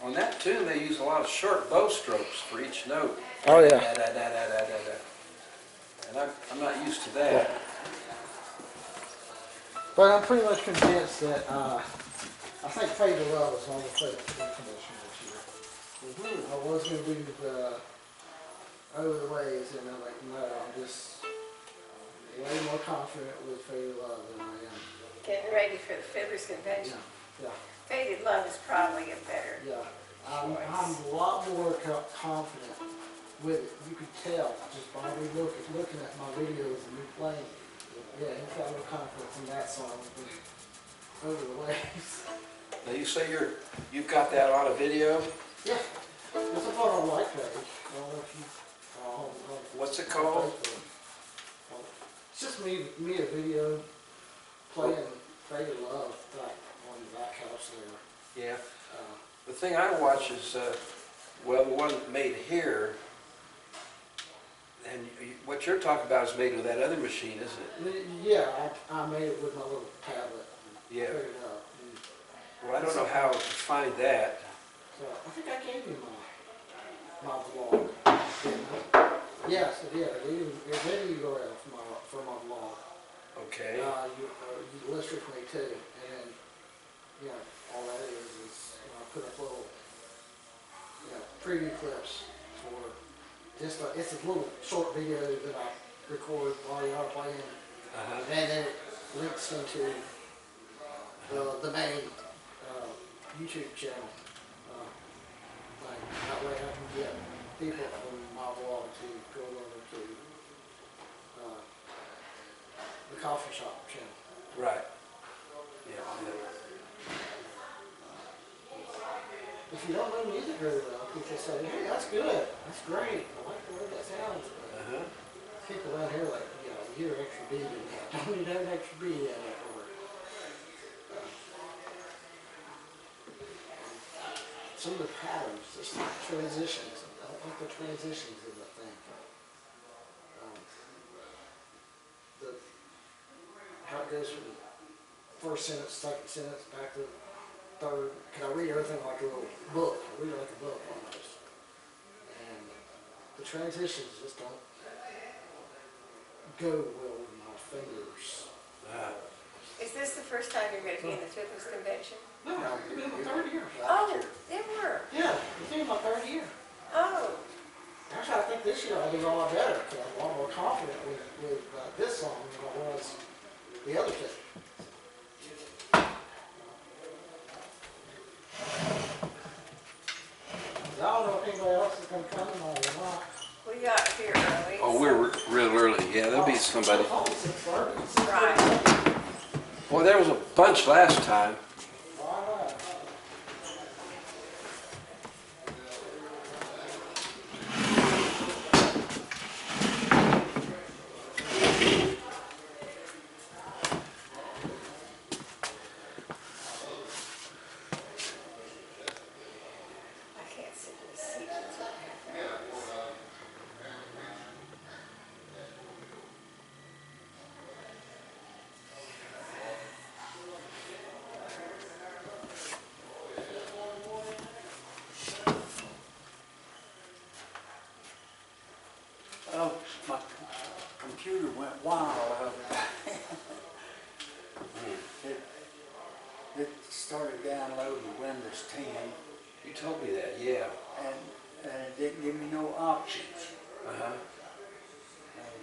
On that tune, they use a lot of short bow strokes for each note. Oh yeah. Da, da, da, da, da, da, da. And I'm not used to that. Yeah. But I'm pretty much convinced that I think Fade to Love is on the Fade convention this year. I was going to do the Over the Waves, and I'm like, no, I'm just way more confident with Fade to Love than I am. Getting ready for the Fiddler's Convention. Yeah. Faded Love is probably a better. Yeah. I'm a lot more confident with it. You can tell just by me looking at my videos and me playing. Yeah, he's got more confidence in that song than Over the Waves. Now you say you've got that on a video? Yeah. It's a photo on Light Page. I don't know if you... What's it called? It's just me a video playing Faded Love back on the back house there. Yeah. The thing I watch is, well, the one made here, and what you're talking about is made with that other machine, isn't it? Yeah, I made it with my little tablet. Yeah. Figured it out. Well, I don't know how to find that. So I think I gave you my vlog. Yes, it did. It did a URL for my vlog. Okay. You list with me too, and you know, all that is I put up little preview clips for just it's a little short video that I record while you're playing, and then it links into the main YouTube channel. That way I can get people from my vlog to go over to the coffee shop channel. Right. Yeah. If you don't know music very well, people say, hey, that's good, that's great, I like the way that sounds. People out here like, you're extra B in that. Don't need to have an extra B in it. Some of the patterns, just like transitions. I don't think the transitions is a thing. How it goes from first sentence, second sentence, back to third. Because I read everything like a little book. I read it like a book almost. And the transitions just don't go well with my fingers. Is this the first time you're going to be in the Fiddler's Convention? No, it's been my third year. Oh, they were. Yeah, it's been my third year. Oh. Actually, I think this year I'll do a lot better because I'm a lot more confident with this song than I was the other two. I don't know if anybody else is going to come or not. We got here early. Oh, we're real early. Yeah, there'll be somebody. Right. Well, there was a bunch last time. Oh, my computer went wild. It started downloading Windows 10. You told me that, yeah. And it didn't give me no options.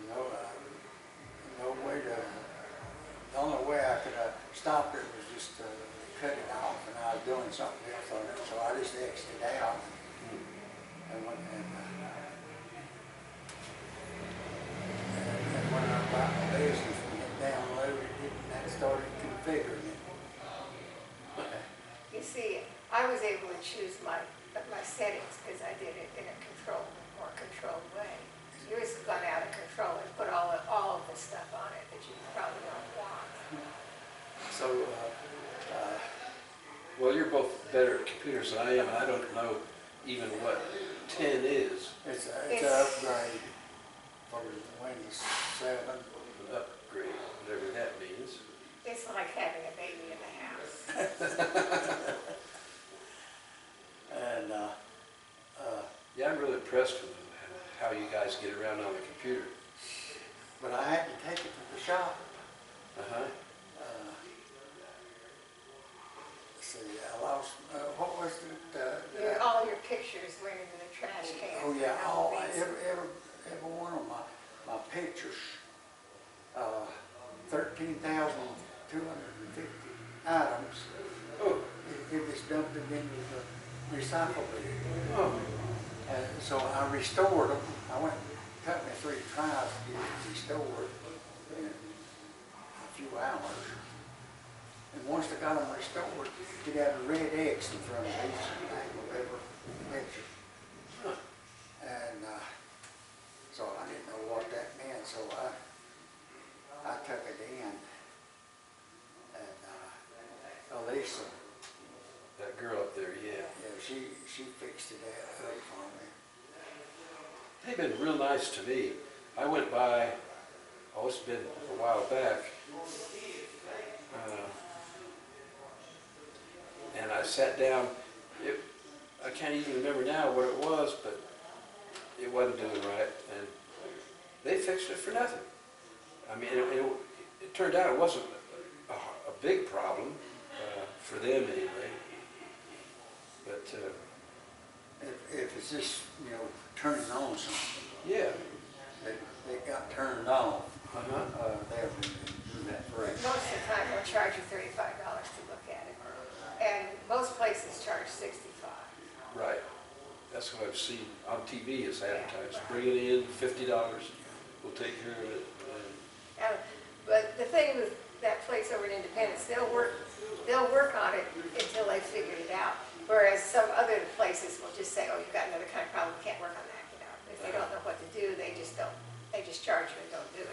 No way to. The only way I could have stopped it was just to cut it off, and I was doing something else on it. So I just exited out and went and when I got my business and it downloaded it, and that started configuring it. You see, I was able to choose my settings because I did it in a more controlled way. Yours has gone out of control and put all of the stuff on it that you probably don't want. So, well, you're both better at computers than I am. I don't know even what 10 is. It's an upgrade for Windows 7. Upgrade, whatever that means. It's like having a baby in the house. I'm really impressed with how you guys get around on the computer. But I had to take it to the shop. Uh-huh. Let's see, I lost, what was it? All your pictures went into the trash can. Oh, yeah, and all, these- every one of my pictures, 13,250 items, Oh, it was dumped into the recycle bin. oh, And so I restored them. I went, cut me 3 tries to get it restored in a few hours. And once I got them restored, it had a red X in front of each thing of every picture. huh. And so I didn't know what that meant, so I took it in. And Elisa, That girl up there, yeah. yeah, she fixed it up for me. They've been real nice to me. I went by, oh, it's been a while back, and I sat down. I can't even remember now what it was, but it wasn't doing right, and they fixed it for nothing. I mean, it turned out it wasn't a big problem for them anyway. But If it's just, turning on something, yeah, they got turned on, they'll do that for Most you. of the time, they'll charge you $35 to look at it. And most places charge $65. right. That's what I've seen on TV. It's advertised. Bring it in, $50. We'll take care of it. But the thing with that place over in Independence, they'll work on it until they figured it out. Whereas some other places will just say, oh, you've got another kind of problem, can't work on that. If they don't know what to do, they just charge you and don't do it.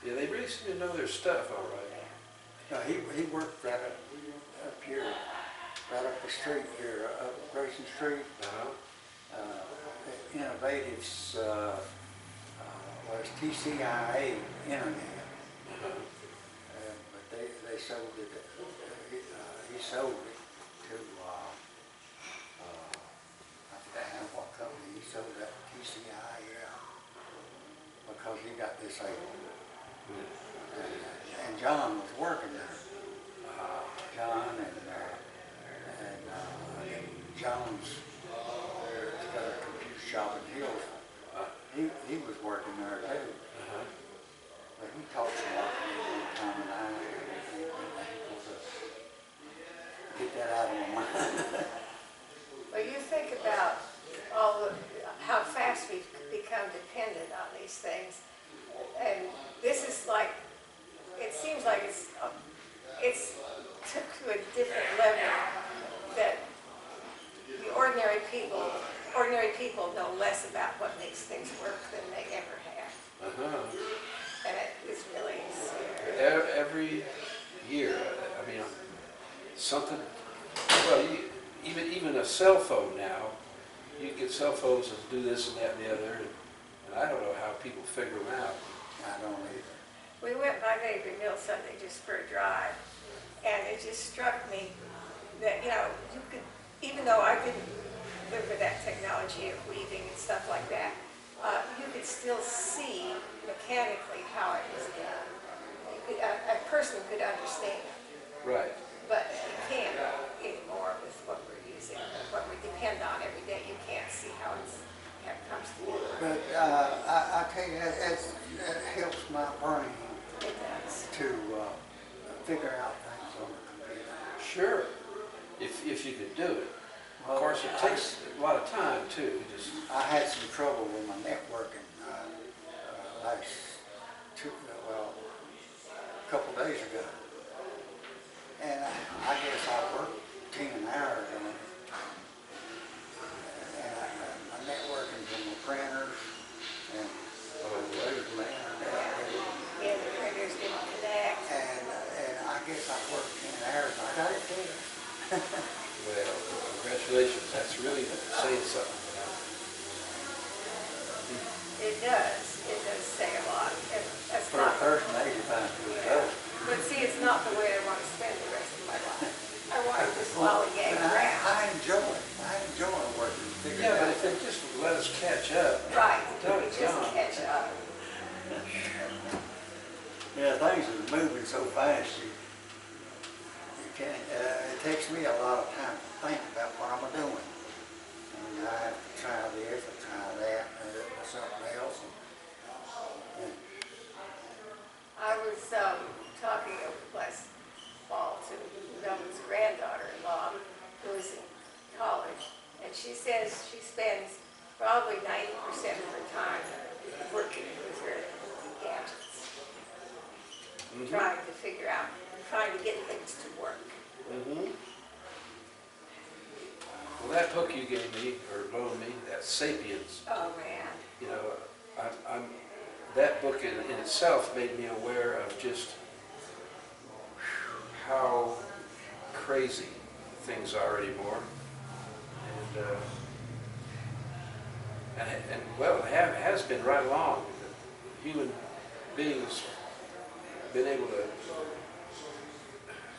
Yeah, they really seem to know their stuff, all right. No, he worked right up here, right up the street here, up Grayson Street. Innovatives, was TCIA Internet. But they sold it, he sold it to, I forget what company, he sold that TCIA because he got disabled. And John was working there. John and John's got a computer shop in Hills. He was working there too. But he talked to me one time and I get that out of my mind. Well, you think about how fast we've become dependent on these things, and this is like, it seems like it's took to a different level that the ordinary people know less about what makes things work than they ever have, and it's really scary. Every year, I mean, something, well, even a cell phone now, you get cell phones that do this and that and the other, and I don't know how people figure them out. I don't either. We went by Navy Mill Sunday just for a drive, and it just struck me that, you could, even though I didn't live with that technology of weaving and stuff like that, you could still see mechanically how it was done. A person could understand, Right. but you can't anymore with what we're using, what we depend on every day. You can't see how it comes together. But I tell you, it helps my brain It does. to figure out things on the computer. Sure, if you could do it. Well, Of course, it takes a lot of time too. I had some trouble with my networking a couple days ago. And I guess I worked 10 hours on it. And my networking from the printers and the internet. Yeah, the printers didn't connect. And I guess I worked 10 hours and I got it fixed. Well, congratulations. That's really saying something. It does. It does say a lot. And that's For a not, person 85 years old. but see, it's not the way I want to spend the rest of my life. I want to just lollygag But around. I enjoy it. I enjoy working. Yeah, but if they just moving so fast, you can't, it takes me a lot of time to think about what I'm doing. And I have to try this, or try that, or something else. And I was talking last fall to Melvin's granddaughter-in-law, who is in college, and she says she spends probably 90% of her time working with her gadgets, trying to figure out, trying to get things to work. Well, that book you gave me, or loaned me, that Sapiens, Oh, man. you know, that book in itself made me aware of just how crazy things are anymore. And well, it has been right along. Human beings been able to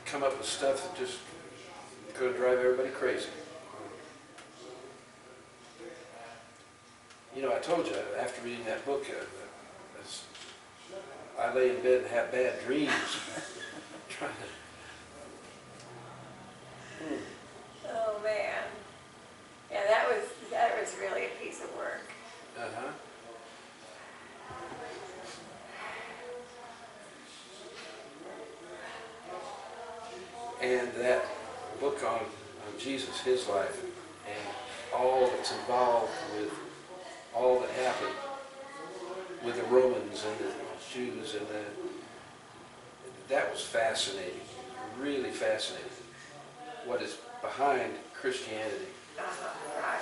come up with stuff that just going to drive everybody crazy. You know, I told you, after reading that book, I lay in bed and have bad dreams. Trying to... Oh, man. Yeah, that was really a piece of work. Uh-huh. And that book on Jesus, his life, and all that's involved with all that happened with the Romans and the Jews, and that was fascinating, really fascinating. What is behind Christianity. Right.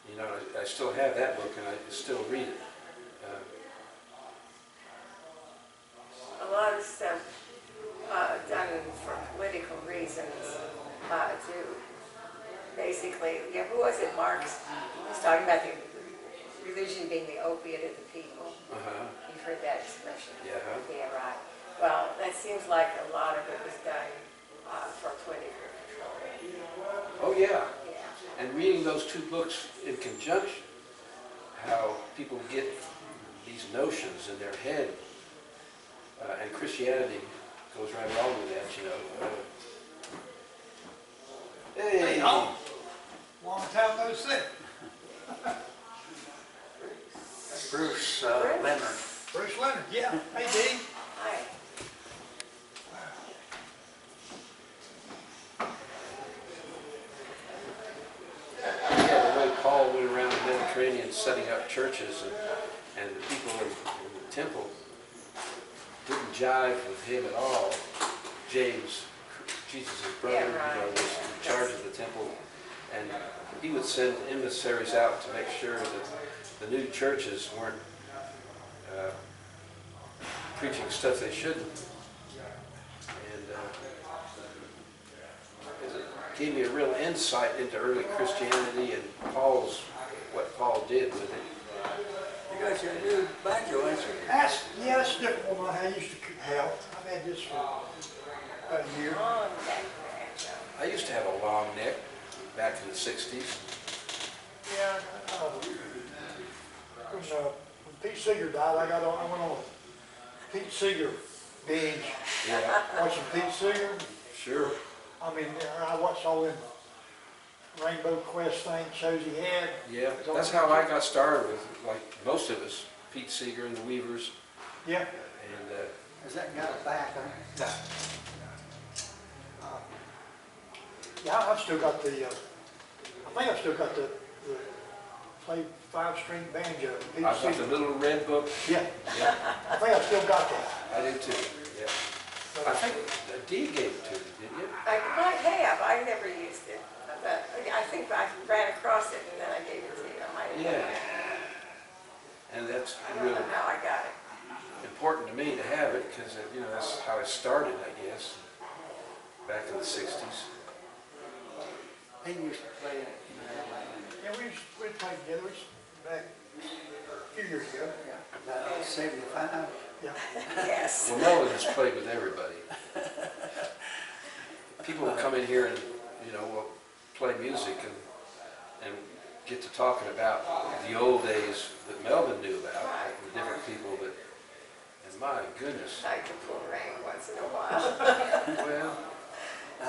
You know, I still have that book and I still read it. A lot of stuff done for political reasons to basically, yeah, who was it, Marx? He was talking about the religion being the opiate of the people. You've heard that expression? Yeah. Yeah, right. Well, that seems like a lot of it was done for political control. Oh yeah. Yeah. And reading those two books in conjunction, how people get these notions in their head, and Christianity goes right along with that, you know. Hey! Long time no see. Bruce Leonard. Bruce Leonard, yeah. Hey, Dee. Hi. Yeah, the way Paul went around the Mediterranean setting up churches, and the people in the temple didn't jive with him at all. James, Jesus' brother, Yeah, right. you know, was in charge of the temple, and he would send emissaries out to make sure that the new churches weren't preaching stuff they shouldn't. And it gave me a real insight into early Christianity and what Paul did with it. You got your new banjo, ain't you? That's different from what I used to have. I've had this for about a year. Long neck banjo. I used to have a long neck back in the 60s. Yeah, when Pete Seeger died, I went on a Pete Seeger binge, Yeah, watching Pete Seeger. sure. I mean, I watched all them Rainbow Quest things, shows he had. Yeah, that's how I got started with, like most of us, Pete Seeger and the Weavers. Yeah. And Has that got a back on it? Yeah, I've still got the, I think I've still got the play 5-string banjo. Pete I've got Seeger. the little red book. Yeah, Yeah, I think I've still got that. I do too. Yeah. I think Dee gave it to me, didn't you? I might have. I never used it. But I think I ran across it and then I gave it to you. I might have. Yeah. And that's I don't real know how I got it. important to me to have it because, you know, that's how I started, I guess, back in the 60s. He used to play it, you know, Yeah, we'd play together back a few years ago. about 75. Yeah. Yes. Well, Melvin has played with everybody. People will come in here and, you know, will play music and get to talking about the old days that Melvin knew about, like the different people that And my goodness, I could pull rank once in a while.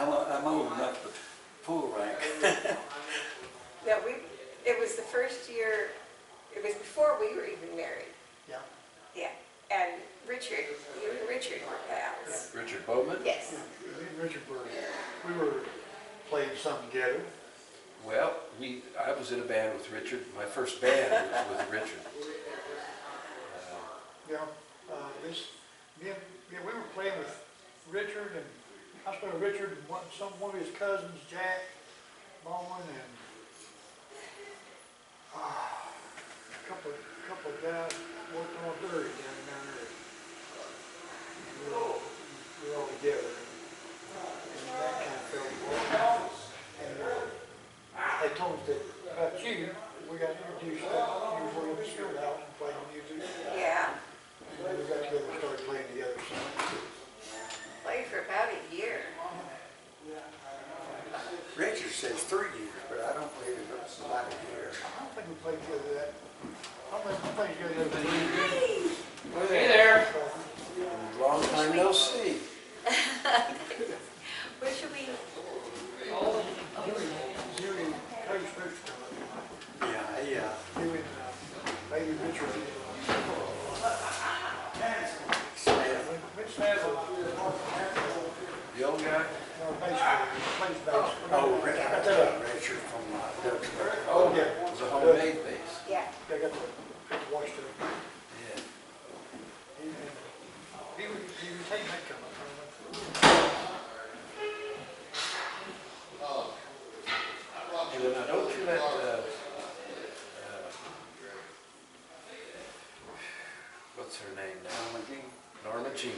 well, I'm old enough to pull rank. No, it was the first year, it was before we were even married. Yeah. Yeah, and Richard, you and Richard were pals. Richard Bowman? Yes. Me and Richard we were playing something together. Well, I was in a band with Richard. My first band was with Richard. Yeah, we were playing with Richard, and I was playing with Richard and one of his cousins, Jack Baldwin, and a couple of guys worked on a brewery down there. And we were all together, and that kind of fell apart. And they told us that about you. We got introduced that you were in the field house and playing music. Yeah, And we got together and started playing together. So. played for about a year. Richard says 3 years, but I don't believe it was about a year. I don't think we played together that. I don't think we played together that. Hey there. Long time no see. Where should we? You and Coach Brewster come up. Yeah. You and maybe Richard. Mitch Smith, The old guy? plays bass. Oh, Richard from Duxbury. Oh, yeah. it was a homemade bass. Yeah. They got the watch to it. Yeah. He was taking that come up. Hey, well, now don't you let, what's her name now? Norma Jean.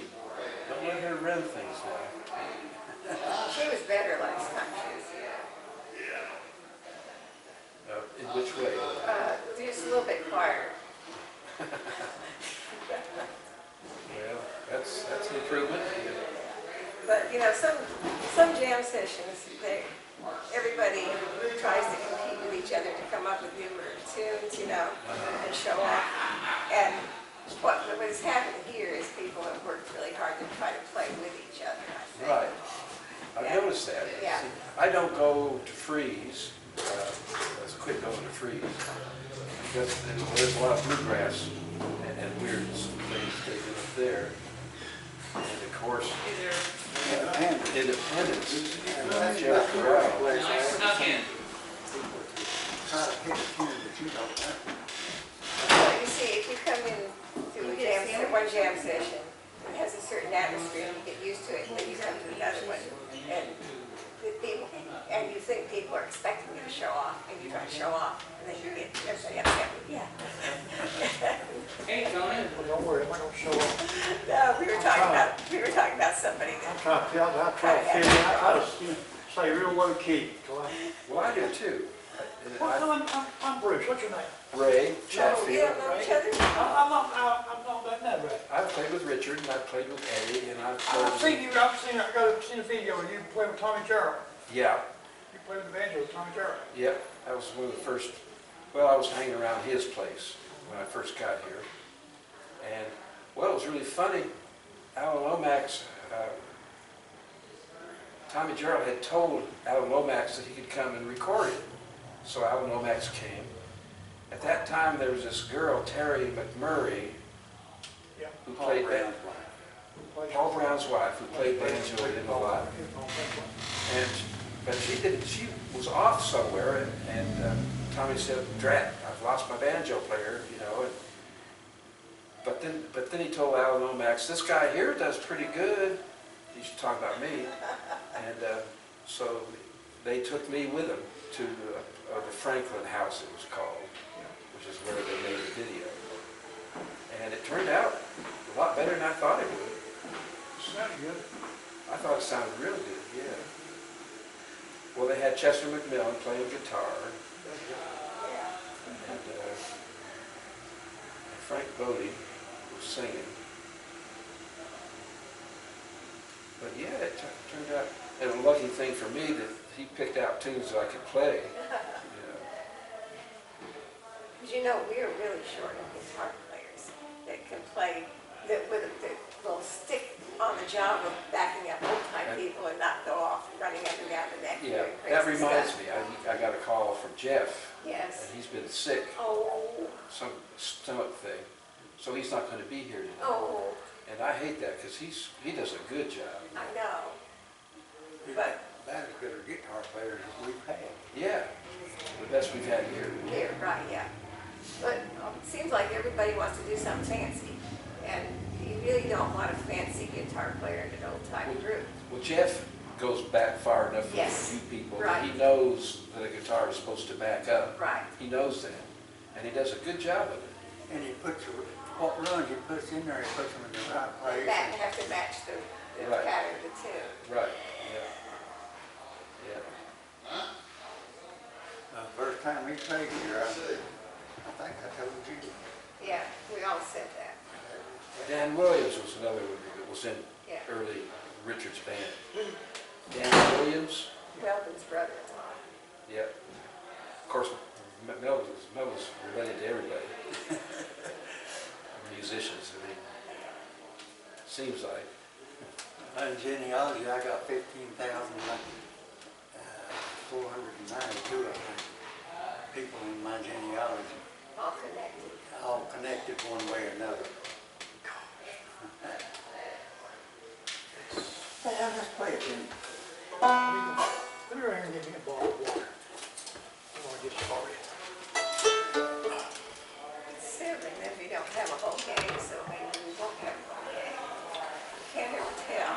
Don't let her run things now. She was better last time she was here. In which way? Just a little bit quieter. Well, that's an improvement. But, you know, some jam sessions, everybody tries to compete with each other to come up with newer tunes, you know, and show off. And what has happened here is people have worked really hard to try to play with each other, I think. Right. I've Yeah. noticed that. Yeah. See, I don't go to Freeze. Let's quit going to Freeze. Because there's a lot of bluegrass and weird things taken up there. And of course, Independence. Jeff Corral. Snuck in. Try to pick a tune that you don't know. Well, you see, if you come in to one jam session, it has a certain atmosphere, and you get used to it, and then you come to another one, and you think people are expecting you to show off, and you try to show off, and then you get everybody upset with you. Hey, Tony. Well, don't worry, I'm not gonna show up. No, we were talking about somebody I'm that, trying to fit in. I try to stay real low key. Well, I do too. I'm Bruce. What's your name? Ray we Chatfield. don't know each other. I'm not that right. I've played with Richard and I've played with Eddie and I've I've played. seen you. I've seen a video of you play with Tommy Jarrell. Yeah, You played with the banjo with Tommy Jarrell. yeah. That was one of the first. Well, I was hanging around his place when I first got here, and well, it was really funny. Alan Lomax, Tommy Jarrell had told Alan Lomax that he could come and record it, so Alan Lomax came. At that time, there was this girl, Terry McMurray, Yeah. who played Brown's Paul Brown's wife, who played banjo with him a lot. And but she was off somewhere, and Tommy said, "Drat, I've lost my banjo player," you know. And, but then he told Alan Lomax, "This guy here does pretty good." He should talk about me. And so they took me with them to the Franklin House, it was called, which is where they made the video. And it turned out a lot better than I thought it would. Sounded good. I thought it sounded real good, yeah. Well, they had Chester McMillan playing guitar, and Frank Bodie was singing. But yeah, it turned out, and a lucky thing for me that he picked out tunes that I could play. Because you know, we're really short of guitar players that can play that will stick on the job of backing up old-time people and not go off running up and down the neck Yeah, doing that crazy reminds stuff. me, I got a call from Jeff, Yes. and he's been sick, Oh, some stomach thing, so he's not gonna be here today. oh, And I hate that, because he does a good job. I know. But About as good a guitar player as we've had. Yeah, the best we've had here. here, right, yeah. But it seems like everybody wants to do something fancy. And you really don't want a fancy guitar player in an old-time group. Well, Jeff goes back far enough for Yes, you people. right. He knows that a guitar is supposed to back up. Right. He knows that, and he does a good job of it. And he puts, what runs he puts in there, he puts them in the right place. That have to match the Right. pattern of the tune. Right, yeah. Yeah. The first time he played here, I think I told you. Yeah, we all said that. Dan Williams was another one that was in Yeah. early Richard's band. Dan Williams, Melvin's brother-in-law. yep. Of course, Melvin's related to everybody. Musicians, I mean, seems like. In genealogy, I got 15,492, I think, people in my genealogy, All connected. all connected one way or another. Yeah, let's play it then. Put her in and give me a bottle of water. I want to get started. It's 7, if you don't have a whole gang, so maybe we won't have a whole gang. Can't ever tell.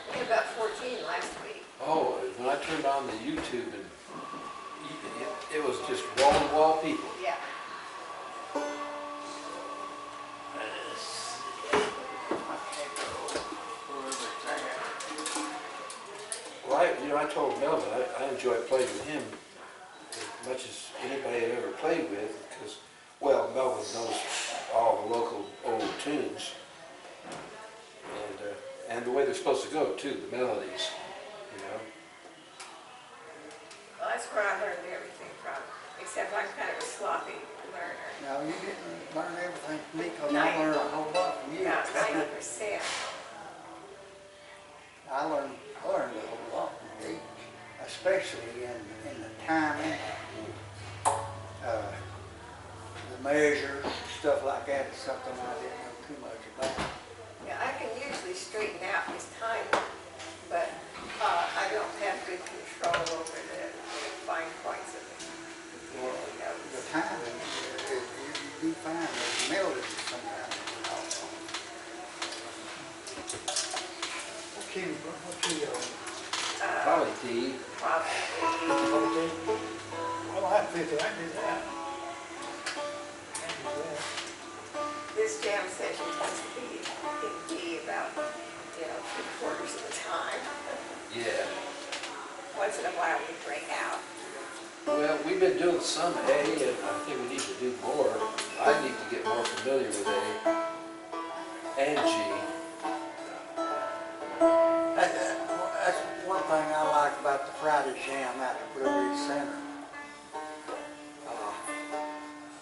We had about 14 last week. Oh, when I turned on the YouTube, and it was just wall-to-wall people. Yeah. Well, I told Melvin I enjoy playing with him as much as anybody I've ever played with, because, well, Melvin knows all the local old tunes, and the way they're supposed to go too, the melodies, you know. Well, that's where I learned everything from, except I'm kind of a sloppy learner. Now, you didn't learn everything from me, because I Nice. learned a whole lot from you. About 90%. I learned a whole lot from you, especially in the timing, the measures, stuff like that is something I didn't know too much about. Yeah, I can usually straighten out his timing, but I don't have good control over the fine points of it. Well, the timing, you do find those melodies sometimes. What key, Probably D. Probably. Well, I have 50, I can do that. I can do that. This jam session tends to be in D about, 3/4 of the time. Yeah. Once in a while we break out. Well, we've been doing some A, and I think we need to do more. I need to get more familiar with A and G. That's one thing I like about the Friday Jam out at Blue Ridge Center.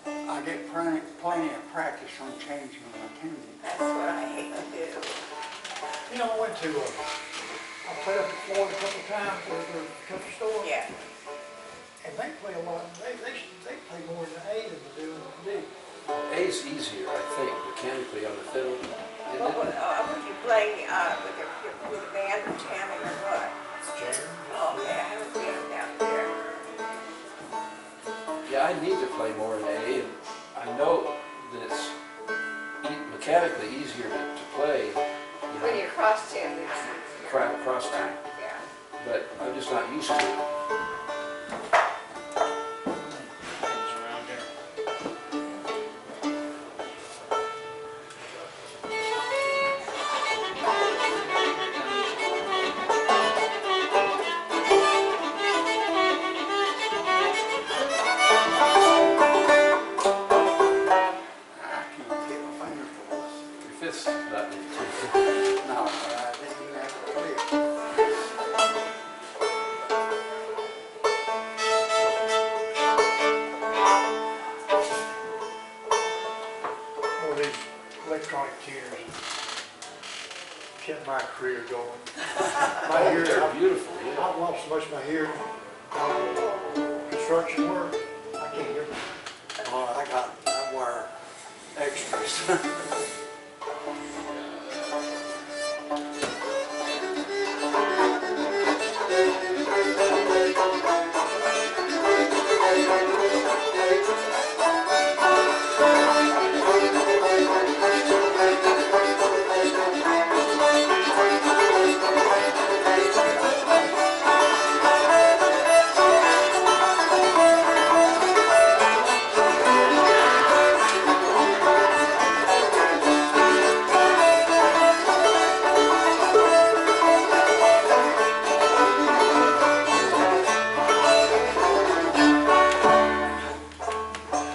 I get plenty of practice on changing my tuning. That's what I hate to do. You know, I went to, I played up at Florida a couple of times with the country store. Yeah. And they play a lot, they play more in the A than they do in the D. A's easier, I think, mechanically on the fiddle. Isn't What it? would you play with a band or jamming or what? Jam. Oh, yeah, I haven't been down there. Yeah, I need to play more in A, and I know that it's mechanically easier to play, When you're cross-tuned, it's easier. cross tune, Right, yeah. but I'm just not used to it. I can't hit my finger for it. Your fifth's not in too. No, I didn't even have to click. my career going. Oh, My hearing, they're I've beautiful, yeah. lost so much of my hearing. Construction work, I can't hear. Oh, I wear extras.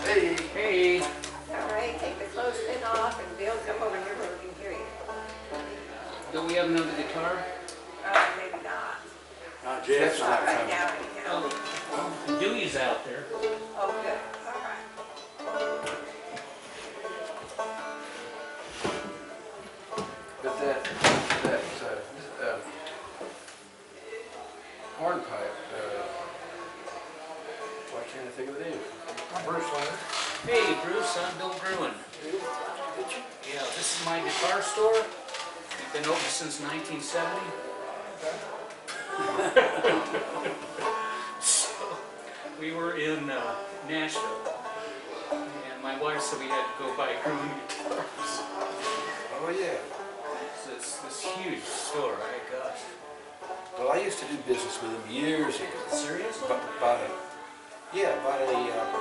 Hey, Hey, All right, take the clothespin off and Bill, come over here where we can hear you. do we have another guitar? Maybe not. Not Jeff's Not not right coming. now anyhow. Oh, Dewey's out there. Oh, good, all right. but that hornpipe, why can't I think of the name? I'm Bruce Leonard. Hey, Bruce, I'm Bill Gruen. Yeah, this is my guitar store. It's been open since 1970. So, we were in Nashville, and my wife said we had to go buy Gruen guitars. Oh, yeah. So it's this huge store, my gosh. Well, I used to do business with him years ago. Seriously? Bought a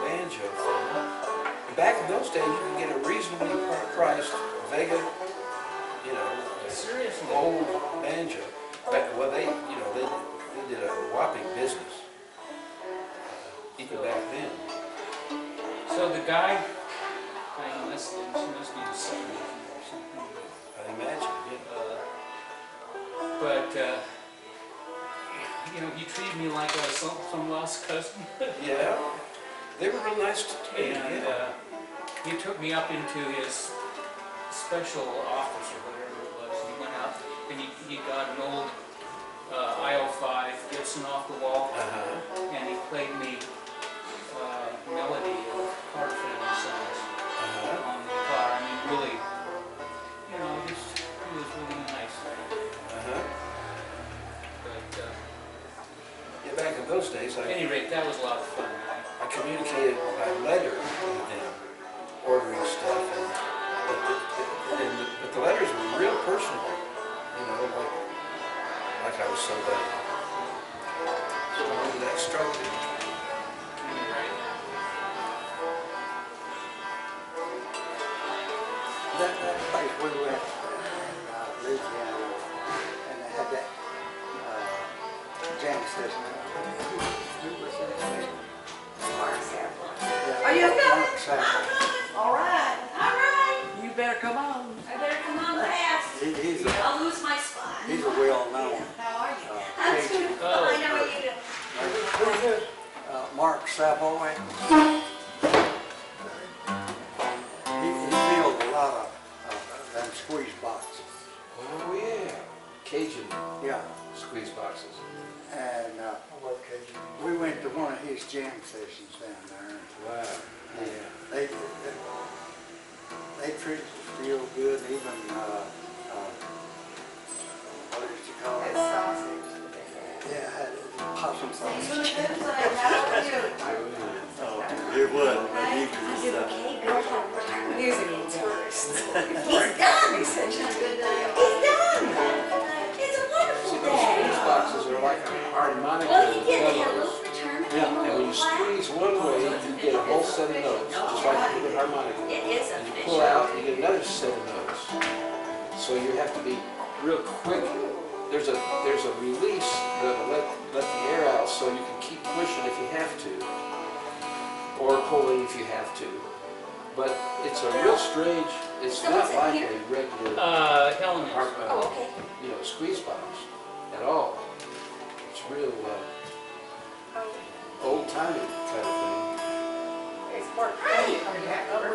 banjo from him. And back in those days, you could get a reasonably priced Vega, you know, Seriously? old banjo. Well, they did a whopping business, even back then. So the guy, I must be the son or something. I imagine, yeah. But he treated me like I was some lost cousin. Yeah, they were real nice to me. And Yeah. he took me up into his special office or whatever it was. He went out and he got an old IO5 Gibson off the wall, Uh-huh. and he played me melody of Heart Family songs Uh-huh. on the guitar. I mean, really, he was really nice. Uh-huh. But Yeah, back in those days, at any rate, that was a lot of fun. I communicated by letter with them, ordering stuff, but the letters were real personal, like I was somebody. So maybe that struck me. Right. That place we went in Louisiana, and they had that jam session. Who was that? Mark Saffron. Yeah, Are you coming? Mark Saffron. All right. You better come on. I better come on fast. He's I'll lose my spot. a well-known How are you? I'm Cajun. too Oh, fine. How are you doing? Who's this? Mark Savoy. He filled a lot of them squeeze boxes. Oh, yeah. Cajun Yeah, squeeze boxes. and I love Cajun. we went to one of his jam sessions down there. Wow. Yeah. They treated us real good, even, what did you call That it? sausage. Yeah, had possum sausage. How are you? It was. I do okay. Good. Music eats first. He's done. He's such a good deal. He's done. It's a See, wonderful those squeeze day. boxes are like a harmonica. Well, he did. They had a pedals. little return. Yeah, And when you squeeze one way, you get a whole set of notes, just like you do a harmonica. It is And you official. pull out, you get another set of notes. So you have to be real quick. There's a release that'll let the air out so you can keep pushing if you have to, or pulling if you have to. But it's a real strange, it's not like a regular Helen is. Oh, okay. squeeze box at all. It's real old-timey kind of thing. It's more Hi.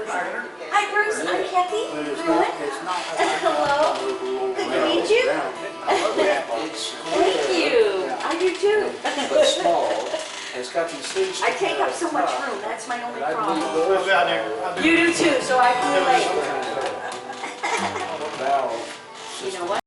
Hi. Hi, Bruce. I'm Kathy. But it's Gruen. not. Hello. Good to meet you. around. I love that. It's Thank you. I do too. but small, and it's got these things. I take up so much top, room, that's my only and I believe problem. those Down there. You do too, so I can relate. valve. You know what?